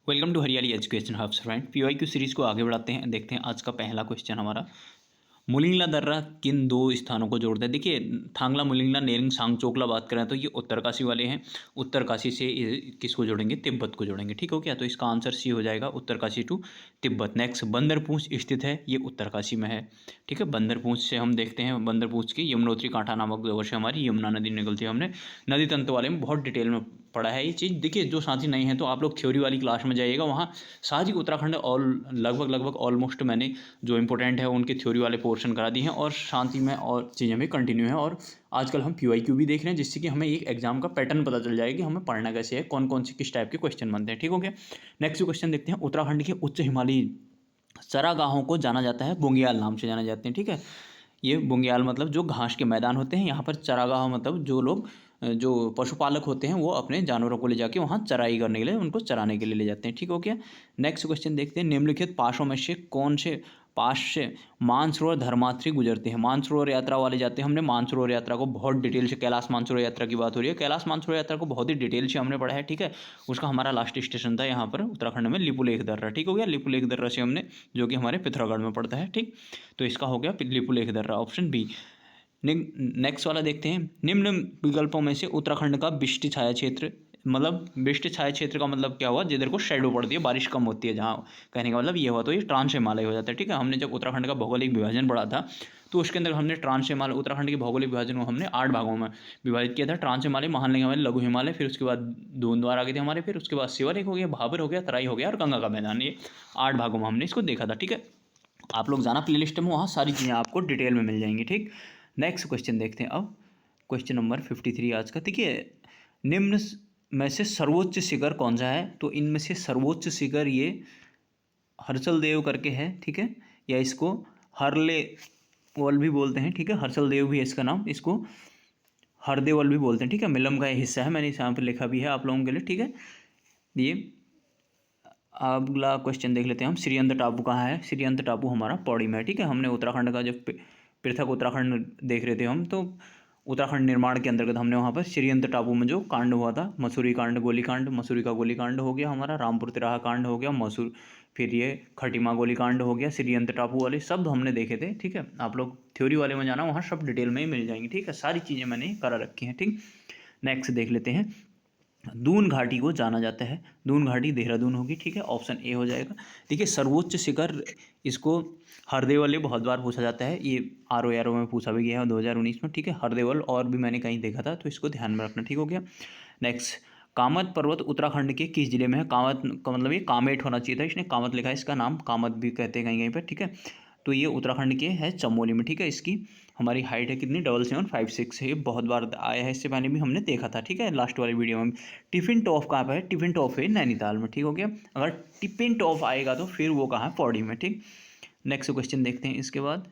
Welcome to हरियाली education hub friend. PYQ series को आगे बढ़ाते हैं। देखते हैं आज का पहला क्वेश्चन हमारा, मुलिंगला दर्रा किन दो स्थानों को जोड़ता है। देखिए, थांगला मुलिंगला नेरिंग सांगचोकला बात करें तो ये उत्तरकाशी वाले हैं। उत्तरकाशी से किसको जोड़ेंगे? तिब्बत को जोड़ेंगे। ठीक हो क्या? तो इसका आंसर सी हो जाएगा, उत्तरकाशी टू तिब्बत। नेक्स्ट, बंदरपूंछ स्थित है, ये उत्तरकाशी में है। ठीक है, बंदरपूंछ से हम देखते हैं, बंदरपूंछ की यमुनोत्री कांठा नामक जगह से हमारी यमुना नदी निकलती है। हमने नदी तंत्र वाले में बहुत डिटेल में पढ़ा है ये चीज़। देखिए, जो साथी नहीं है तो आप लोग थ्योरी वाली क्लास में जाइएगा, वहाँ सारी उत्तराखंड और लगभग ऑलमोस्ट मैंने जो इंपॉर्टेंट है उनके थ्योरी वाले पोर्शन करा दिए हैं, और साथ ही में और चीज़ें भी कंटिन्यू हैं। और आजकल हम पीवाईक्यू भी देख रहे हैं, जिससे कि हमें एक एग्जाम का पैटर्न पता चल जाएगा कि हमें पढ़ना कैसे है, कौन कौन से किस टाइप के क्वेश्चन बनते हैं। ठीक हो गया। नेक्स्ट क्वेश्चन देखते हैं। उत्तराखंड के उच्च हिमालयी चरागाहों को जाना जाता है बुंगियाल नाम से जाने जाते हैं। ठीक है, ये बुंगियाल मतलब जो घास के मैदान होते हैं, यहाँ पर चरागाह मतलब जो लोग जो पशुपालक होते हैं वो अपने जानवरों को ले जाके वहाँ चराई करने के लिए, उनको चराने के लिए ले जाते हैं। ठीक हो गया। नेक्स्ट क्वेश्चन देखते हैं। निम्नलिखित पासों में से कौन से पास से मानसरोवर धर्मात्री गुजरते हैं? मानसरोवर यात्रा वाले जाते हैं। हमने मानसरोवर यात्रा को बहुत डिटेल से, कैलाश मानसरोवर यात्रा की बात हो रही है, कैलाश मानसरोवर यात्रा को बहुत ही डिटेल से हमने पढ़ा है। ठीक है, उसका हमारा लास्ट स्टेशन था यहाँ पर उत्तराखंड में लिपुलेख दर्रा। ठीक हो गया, लिपुलेख दर्रा से हमने, जो कि हमारे पिथौरागढ़ में पड़ता है। ठीक, तो इसका हो गया लिपुलेख दर्रा, ऑप्शन बी। नेक्स्ट वाला देखते हैं। निम्न विकल्पों में से उत्तराखंड का वृष्टि छाया क्षेत्र, मतलब वृष्टि छाया क्षेत्र का मतलब क्या हुआ? जिधर को शेडो पड़ती है, बारिश कम होती है, जहाँ कहने का मतलब ये हुआ, तो ये ट्रांस हिमालय हो जाता है। ठीक है, हमने जब उत्तराखंड का भौगोलिक विभाजन पढ़ा था तो उसके अंदर हमने ट्रांस हिमालय, उत्तराखंड के भौगोलिक विभाजन को हमने 8 भागों में विभाजित किया था। ट्रांस हिमालय, महानलिंग हिमालय, लघु हिमालय, फिर उसके बाद धुंधवार आ गए थे हमारे, फिर उसके बाद शिवालिक हो गया, भाबर हो गया, तराई हो गया और गंगा का मैदान। ये 8 भागों में हमने इसको देखा था। ठीक है, आप लोग जाना प्लेलिस्ट में, वहाँ सारी चीज़ें आपको डिटेल में मिल जाएंगी। ठीक, नेक्स्ट क्वेश्चन देखते हैं। अब क्वेश्चन नंबर 53 आज का। देखिए, निम्न में से सर्वोच्च शिखर कौन सा है? तो इनमें से सर्वोच्च शिखर ये हर्षल देव करके है। ठीक है, या इसको हरले वल भी बोलते हैं। ठीक है, हर्षल देव भी है इसका नाम, इसको हरदेवल भी बोलते हैं। ठीक है, मिलम का हिस्सा है, मैंने यहाँ पर लिखा भी है आप लोगों के लिए। ठीक है, ये अगला क्वेश्चन देख लेते हैं हम। श्रीअंत टापू कहाँ है? श्रीअंत टापू हमारा पौड़ी में है। ठीक है, हमने उत्तराखंड का जब पृथक उत्तराखंड देख रहे थे हम, तो उत्तराखंड निर्माण के अंतर्गत हमने वहाँ पर श्रीअंत टापू में जो कांड हुआ था, मसूरी कांड, गोली कांड, मसूरी का गोली कांड हो गया हमारा, रामपुर तिराहा कांड हो गया, मसूर, फिर ये खटीमा गोली कांड हो गया, श्रीअंत टापू वाले सब हमने देखे थे। ठीक है, आप लोग थ्योरी वाले में जाना, वहाँ सब डिटेल में ही मिल जाएंगी। ठीक है, सारी चीज़ें मैंने करा रखी हैं। ठीक, नेक्स्ट देख लेते हैं। दून घाटी को जाना जाता है, दून घाटी देहरादून होगी। ठीक है, ऑप्शन ए हो जाएगा। देखिए, सर्वोच्च शिखर, इसको हरदेवल ये बहुत बार पूछा जाता है, ये आर में पूछा भी गया है 2019 में। ठीक है, हरदेवल और भी मैंने कहीं देखा था, तो इसको ध्यान में रखना। ठीक हो गया। नेक्स्ट, कामत पर्वत उत्तराखंड के किस जिले में है? कामत का मतलब ये कामेट होना चाहिए था, इसने कामत लिखा है, इसका नाम कामत भी कहते हैं कहीं कहीं पर। ठीक है, तो ये उत्तराखंड के है चमोली में। ठीक है, इसकी हमारी हाइट है कितनी? 7756 है। ये बहुत बार आया है, इससे पहले भी हमने देखा था। ठीक है, लास्ट वाली वीडियो में। टिफिन टॉप कहाँ पर है? टिफिन टॉप है नैनीताल में। ठीक हो गया, अगर टिफिन टॉप आएगा तो फिर वो कहाँ है? पौड़ी में। ठीक, नेक्स्ट क्वेश्चन देखते हैं। इसके बाद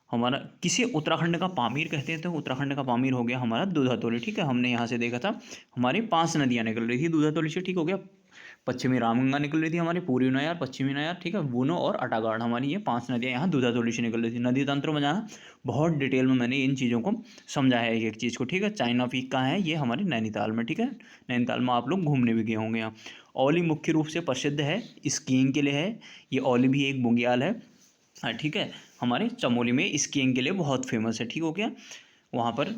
हमारा, किसे उत्तराखंड का पामीर कहते हैं? तो उत्तराखंड का पामीर हो गया हमारा दूधातोली। ठीक है, हमने यहाँ से देखा था, हमारी 5 नदियाँ निकल रही थी दूधातोली से। ठीक हो गया, पश्चिमी रामगंगा निकल रही थी हमारी, पूर्वी नयार, पश्चिमी नयार, ठीक है, बूनो और अटागाड़, हमारी ये 5 नदियाँ यहाँ दूधातोली से निकल रही थी। नदी तंत्र में जाना, बहुत डिटेल में मैंने इन चीज़ों को समझा है एक एक चीज़ को। ठीक है, चाइना पीक कहाँ है? ये हमारे नैनीताल में। ठीक है, नैनीताल में आप लोग घूमने भी गए होंगे। यहाँ औली मुख्य रूप से प्रसिद्ध है, स्कीइंग के लिए है। ये औली भी एक बुंगियाल है। हाँ, ठीक है, हमारे चमोली में स्कीइंग के लिए बहुत फेमस है। ठीक हो गया, वहाँ पर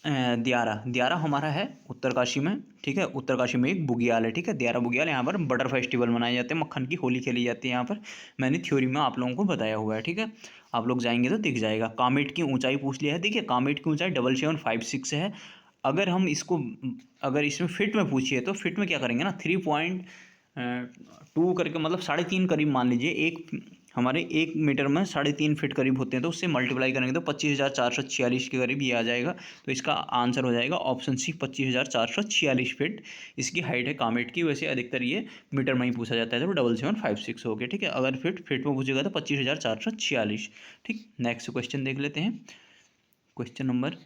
दियारा हमारा है उत्तरकाशी में। ठीक है, उत्तरकाशी में एक बुगियाल है। ठीक है, दियारा बुगियाल, यहाँ पर बटर फेस्टिवल मनाए जाते हैं, मक्खन की होली खेली जाती है यहाँ पर, मैंने थ्योरी में आप लोगों को बताया हुआ है। ठीक है, आप लोग जाएंगे तो दिख जाएगा। कामेट की ऊंचाई पूछ लिया है। देखिए, कामेट की ऊंचाई 7756 है। अगर हम इसको, अगर इसमें फिट में पूछिए तो फिट में क्या करेंगे ना, 3.2 करके, मतलब 3.5 करीब मान लीजिए, एक हमारे 1 मीटर में 3.5 फीट करीब होते हैं, तो उससे मल्टीप्लाई करेंगे तो 25,446 के करीब ये आ जाएगा। तो इसका आंसर हो जाएगा ऑप्शन सी, 25,446 फीट इसकी हाइट है कामेट की। वैसे अधिकतर ये मीटर में ही पूछा जाता है, तो 7756 हो गया। ठीक है, अगर फिट में पूछेगा तो 25,446। ठीक, नेक्स्ट क्वेश्चन देख लेते हैं। क्वेश्चन नंबर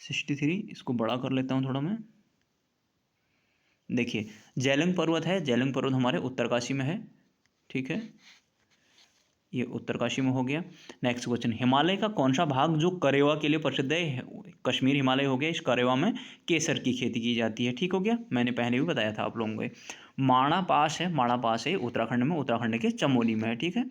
63, इसको बड़ा कर लेता हूँ थोड़ा मैं। देखिए, जेलंग पर्वत है, जेलंग पर्वत हमारे उत्तरकाशी में है। ठीक है, ये उत्तरकाशी में हो गया। नेक्स्ट क्वेश्चन, हिमालय का कौन सा भाग जो करेवा के लिए प्रसिद्ध है? कश्मीर हिमालय हो गया। इस करेवा में केसर की खेती की जाती है। ठीक हो गया, मैंने पहले भी बताया था आप लोगों को। माणा पास है, माणा पास है उत्तराखंड में, उत्तराखंड के चमोली में है। ठीक है,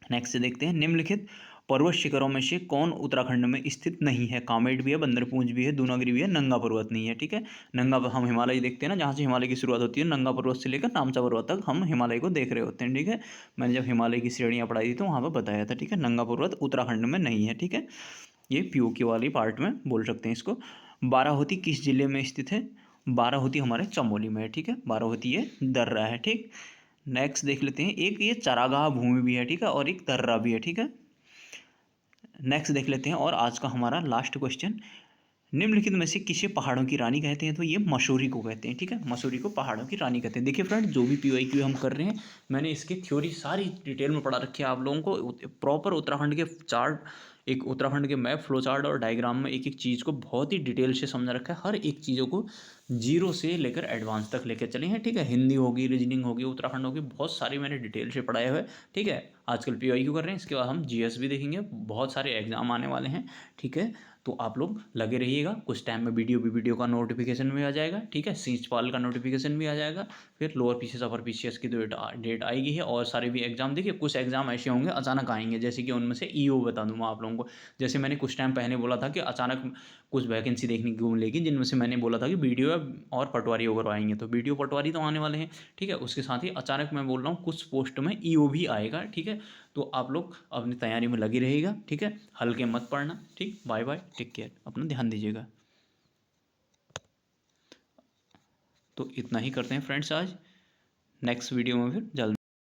नेक्स्ट देखते हैं, निम्नलिखित पर्वत शिखरों में से कौन उत्तराखंड में स्थित नहीं है? कामेट भी है, बंदरपूंज भी है, दूनागिरी भी है, नंगा पर्वत नहीं है। ठीक है, नंगा हम हिमालय देखते हैं ना, जहाँ से हिमालय की शुरुआत होती है, नंगा पर्वत से लेकर नामचा पर्वत तक हम हिमालय को देख रहे होते हैं। ठीक है, मैंने जब हिमालय की श्रेणियाँ पढ़ाई थी तो वहाँ पर बताया था। ठीक है, नंगा पर्वत उत्तराखंड में नहीं है। ठीक है, ये पीओके वाली पार्ट में बोल सकते हैं इसको। बाराहोती किस जिले में स्थित है? बाराहोती हमारे चमोली में है। ठीक है, बाराहोती ये दर्रा है। ठीक, नेक्स्ट देख लेते हैं, एक ये चरागाह भूमि भी है। ठीक है, और एक दर्रा भी है। ठीक है, नेक्स्ट देख लेते हैं, और आज का हमारा लास्ट क्वेश्चन, निम्नलिखित में से किसे पहाड़ों की रानी कहते हैं? तो ये मसूरी को कहते हैं। ठीक है, मसूरी को पहाड़ों की रानी कहते हैं। देखिए फ्रेंड, जो भी PYQ हम कर रहे हैं, मैंने इसकी थ्योरी सारी डिटेल में पढ़ा रखी है आप लोगों को। प्रॉपर उत्तराखंड के चार्ट, एक उत्तराखंड के मैप, फ्लो चार्ट और डायग्राम में एक एक चीज़ को बहुत ही डिटेल से समझा रखा है। हर एक चीज़ों को जीरो से लेकर एडवांस तक लेकर चले हैं। ठीक है, हिंदी होगी, रीजनिंग होगी, उत्तराखंड होगी, बहुत सारी मैंने डिटेल से पढ़ाए हुए। ठीक है, आजकल PYQ कर रहे हैं, इसके बाद हम GS भी देखेंगे, बहुत सारे एग्जाम आने वाले हैं। ठीक है, तो आप लोग लगे रहिएगा। कुछ टाइम में वीडियो का नोटिफिकेशन भी आ जाएगा। ठीक है, सींचपाल का नोटिफिकेशन भी आ जाएगा। फिर लोअर PCS अपर PCS की डेट आएगी है, और सारे भी एग्जाम। देखिए, कुछ एग्जाम ऐसे होंगे अचानक आएंगे, जैसे कि उनमें से EO बता दूंगा आप लोगों को। जैसे मैंने कुछ टाइम पहले बोला था कि अचानक कुछ वैकेंसी देखने को मिलेगी, जिनमें से मैंने बोला था कि वीडियो और पटवारी वगैरह आएंगे, तो वीडियो पटवारी तो आने वाले हैं। ठीक है, उसके साथ ही अचानक मैं बोल रहा हूँ कुछ पोस्ट में EO भी आएगा। ठीक है, तो आप लोग अपनी तैयारी में लगी रहिएगा। ठीक है, हल्के मत पड़ना। ठीक, बाय बाय, टेक केयर, अपना ध्यान दीजिएगा। तो इतना ही करते हैं फ्रेंड्स आज, नेक्स्ट वीडियो में फिर जल्द